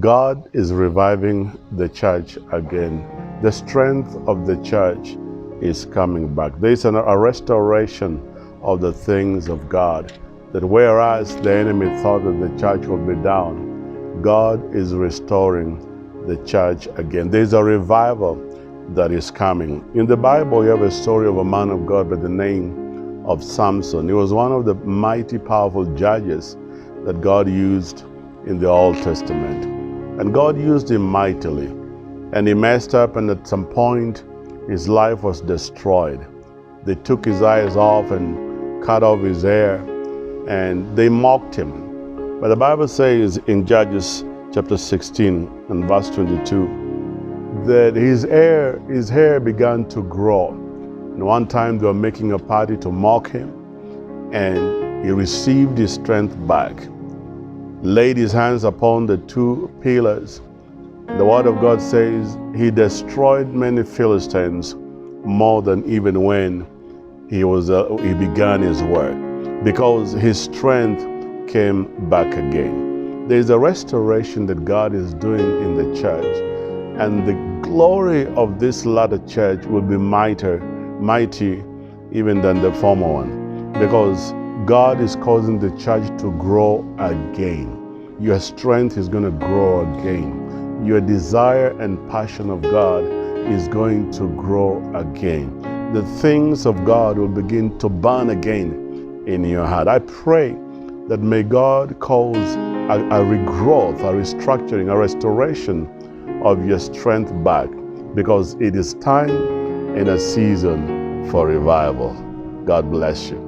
God is reviving the church again. The strength of the church is coming back. There's a restoration of the things of God. That whereas the enemy thought that the church would be down, God is restoring the church again. There's a revival that is coming. In the Bible, you have a story of a man of God by the name of Samson. He was one of the mighty, powerful judges that God used in the Old Testament. And God used him mightily. And he messed up, and at some point, his life was destroyed. They took his eyes off and cut off his hair, and they mocked him. But the Bible says in Judges chapter 16 and verse 22 that his hair began to grow. And one time they were making a party to mock him, and he received his strength back, laid his hands upon the two pillars. The word of God says he destroyed many Philistines more than even when he began his work, because his strength came back again. There is a restoration that God is doing in the church, and the glory of this latter church will be mighty even than the former one, because God is causing the church to grow again. Your strength is going to grow again. Your desire and passion of God is going to grow again. The things of God will begin to burn again in your heart. I pray that may God cause a regrowth, a restructuring, a restoration of your strength back, because it is time and a season for revival. God bless you.